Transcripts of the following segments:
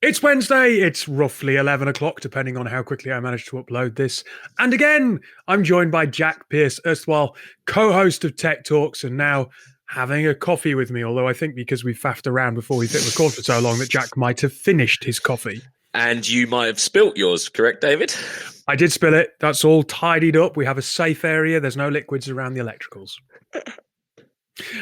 It's Wednesday. It's roughly 11 o'clock, depending on how quickly I manage to upload this. And again, I'm joined by Jack Pierce, erstwhile co-host of Tech Talks, and now having a coffee with me. Although I think because we faffed around before we hit record for so long that Jack might have finished his coffee. And you might have spilt yours, correct, David? I did spill it. That's all tidied up. We have a safe area. There's no liquids around the electricals.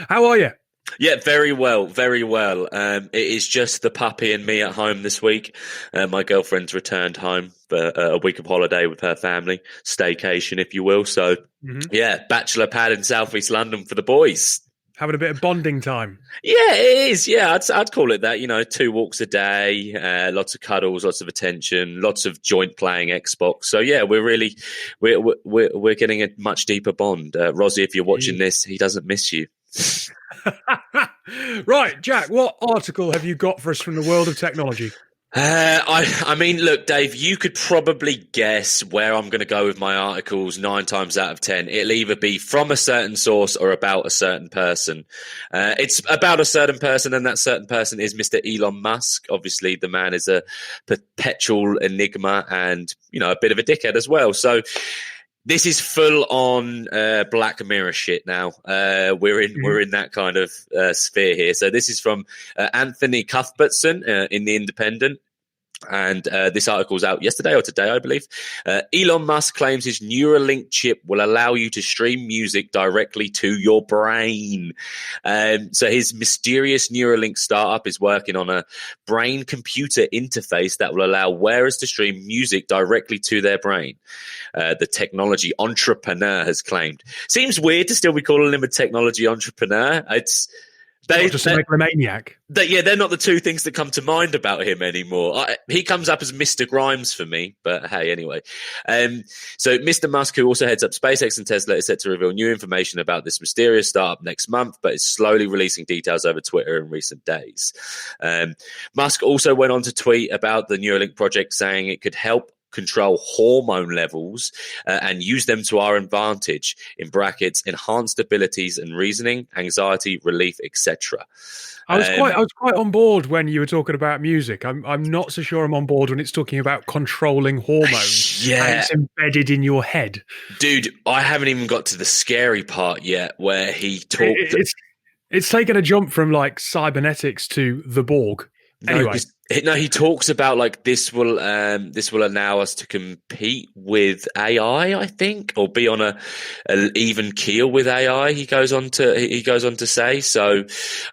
How are you? Yeah, very well, very well. It is just the puppy and me at home this week. My girlfriend's returned home for a week of holiday with her family, staycation, if you will. So, yeah, bachelor pad in southeast London for the boys. Having a bit of bonding time. Yeah, it is. Yeah, I'd call it that. You know, 2 walks a day, lots of cuddles, lots of attention, lots of joint playing Xbox. So yeah, we're getting a much deeper bond. Rosie, if you're watching this, he doesn't miss you. Right, Jack, what article have you got for us from the world of technology? I mean, look, Dave, you could probably guess where I'm going to go with my articles 9 times out of 10. It'll either be from a certain source or about a certain person. It's about a certain person, and that certain person is Mr. Elon Musk. Obviously, the man is a perpetual enigma and, you know, a bit of a dickhead as well. So this is full on Black Mirror shit now. We're in that kind of sphere here. So this is from Anthony Cuthbertson in The Independent. And this article's out yesterday or today, I believe. Elon Musk claims his Neurolink chip will allow you to stream music directly to your brain. So his mysterious Neurolink startup is working on a brain-computer interface that will allow wearers to stream music directly to their brain. The technology entrepreneur has claimed. Seems weird to still be calling him a technology entrepreneur. Not just a megalomaniac. They're not the two things that come to mind about him anymore. He comes up as Mr. Grimes for me, but hey, anyway. So Mr. Musk, who also heads up SpaceX and Tesla, is set to reveal new information about this mysterious startup next month, but is slowly releasing details over Twitter in recent days. Musk also went on to tweet about the Neuralink project, saying it could help control hormone levels and use them to our advantage, in brackets, enhanced abilities and reasoning, anxiety relief, etc. I was quite on board when you were talking about music. I'm not so sure I'm on board when it's talking about controlling hormones. Yeah, and it's embedded in your head, dude. I haven't even got to the scary part yet, where he talked. It's taken a jump from like cybernetics to the Borg. Anyway. No, he talks about like this will allow us to compete with AI, I think, or be on an even keel with AI. He goes on to say. So,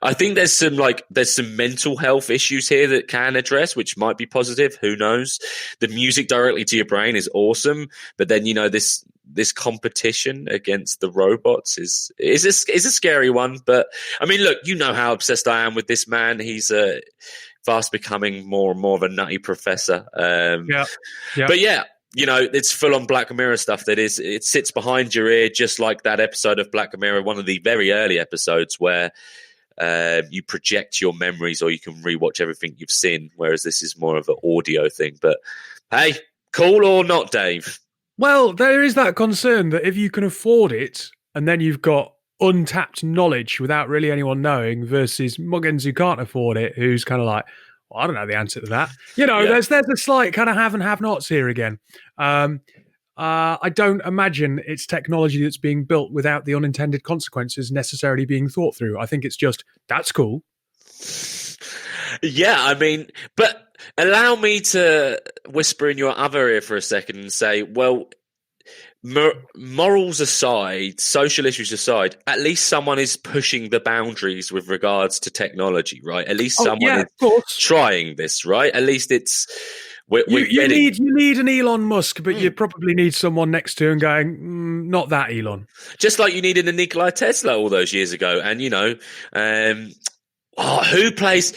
I think there's some mental health issues here that can address, which might be positive. Who knows? The music directly to your brain is awesome, but then this competition against the robots is a scary one. But I mean, look, you know how obsessed I am with this man. He's fast becoming more and more of a nutty professor. But yeah, you know, it's full on Black Mirror stuff. It sits behind your ear, just like that episode of Black Mirror, one of the very early episodes where you project your memories or you can rewatch everything you've seen, whereas this is more of an audio thing. But hey, cool or not, Dave? Well, there is that concern that if you can afford it and then you've got untapped knowledge without really anyone knowing versus muggins who can't afford it, who's kind of like, well, I don't know the answer to that. You know, there's a slight kind of have and have nots here again. I don't imagine it's technology that's being built without the unintended consequences necessarily being thought through. I think it's just, that's cool. Yeah, I mean, but allow me to whisper in your other ear for a second and say, well, morals aside, social issues aside, at least someone is pushing the boundaries with regards to technology, right? At least someone is trying this, right? At least it's you need an Elon Musk, but you probably need someone next to him going, not that Elon. Just like you needed a Nikola Tesla all those years ago, and you know, who plays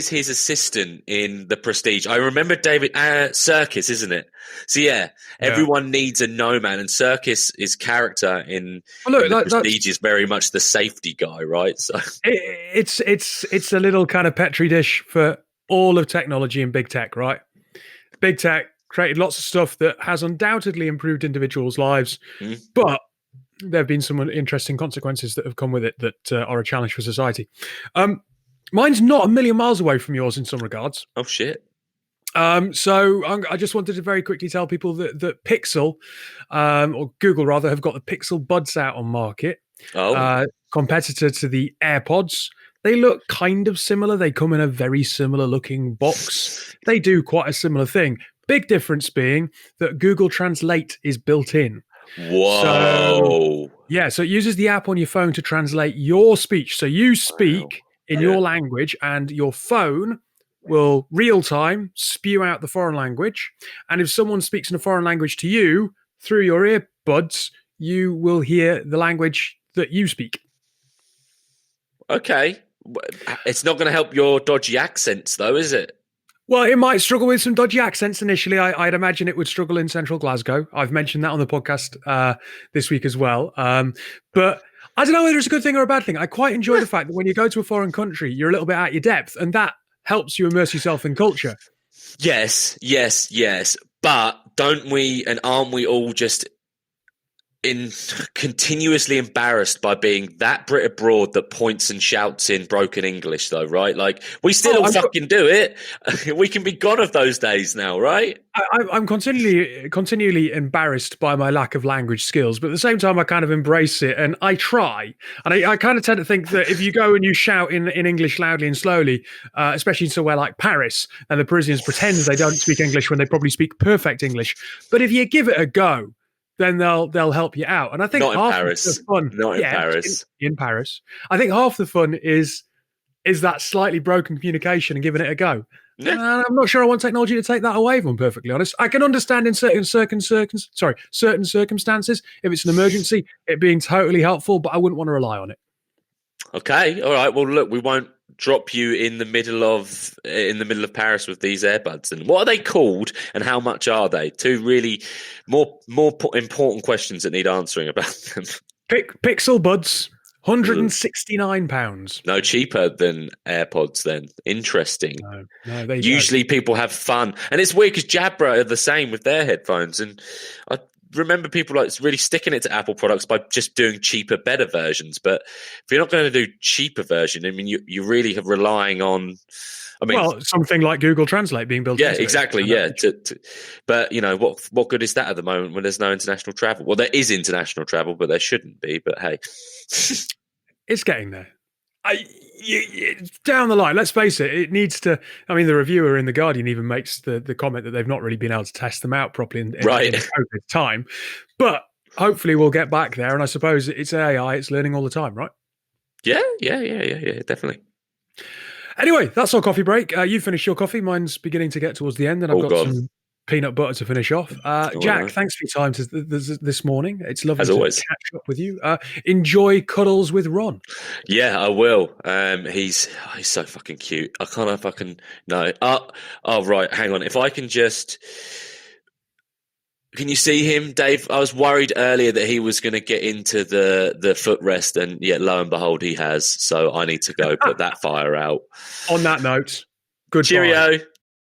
his assistant in The Prestige? I remember David Serkis, isn't it? So yeah, everyone needs a no man, and Serkis' character in The Prestige is very much the safety guy, right? So it's a little kind of petri dish for all of technology and big tech, right? Big tech created lots of stuff that has undoubtedly improved individuals' lives, but there have been some interesting consequences that have come with it that are a challenge for society. Mine's not a million miles away from yours in some regards. Oh shit. I just wanted to very quickly tell people that Pixel, or Google rather, have got the Pixel Buds out on market. Oh. Competitor to the AirPods. They look kind of similar. They come in a very similar looking box. They do quite a similar thing. Big difference being that Google Translate is built in. So Whoa. yeah, so it uses the app on your phone to translate your speech. So you Wow. speak in Yeah. your language, and your phone will real time spew out the foreign language. And if someone speaks in a foreign language to you through your earbuds, you will hear the language that you speak. Okay. It's not going to help your dodgy accents, though, is it? Well, it might struggle with some dodgy accents initially. I'd imagine it would struggle in central Glasgow. I've mentioned that on the podcast this week as well. But I don't know whether it's a good thing or a bad thing. I quite enjoy the fact that when you go to a foreign country, you're a little bit out your depth, and that helps you immerse yourself in culture. Yes, yes, yes. But don't we and aren't we all just continuously embarrassed by being that Brit abroad that points and shouts in broken English, though, right? Like, we still all fucking do it. We can be gone of those days now, right? I'm continually embarrassed by my lack of language skills, but at the same time, I kind of embrace it and I try. And I kind of tend to think that if you go and you shout in English loudly and slowly, especially in somewhere like Paris, and the Parisians pretend they don't speak English when they probably speak perfect English, but if you give it a go, then they'll help you out. And I think Not in half Paris. the fun, Not in Paris. in Paris, I think half the fun is that slightly broken communication and giving it a go. Yeah. I'm not sure I want technology to take that away, if I'm perfectly honest. I can understand in certain circumstances, if it's an emergency, it being totally helpful, but I wouldn't want to rely on it. Okay, all right. Well, look, we won't drop you in the middle of Paris with these earbuds. And what are they called, and how much are they? Two really more important questions that need answering about them. Pixel Buds. £169. No cheaper than AirPods then. Interesting. No, usually people have fun. And it's weird because Jabra are the same with their headphones. And I remember people like really sticking it to Apple products by just doing cheaper, better versions. But if you're not going to do cheaper version, I mean, you really are relying on... something like Google Translate being built. Yeah, exactly. Yeah, but you know what good is that at the moment when there's no international travel? Well, there is international travel, but there shouldn't be. But hey, it's getting there. Down the line, let's face it, it needs to. I mean, the reviewer in The Guardian even makes the comment that they've not really been able to test them out properly in COVID time. But hopefully, we'll get back there. And I suppose it's AI; it's learning all the time, right? Yeah, definitely. Anyway, that's our coffee break. You finished your coffee. Mine's beginning to get towards the end, and I've got some peanut butter to finish off. Jack, thanks for your time this morning. It's lovely to catch up with you. Enjoy cuddles with Ron. Yeah, I will. He's so fucking cute. I can't fucking no. Oh, right. Hang on. If I can just. Can you see him, Dave? I was worried earlier that he was going to get into the footrest, and yet lo and behold, he has. So I need to go put that fire out. On that note, goodbye. Cheerio.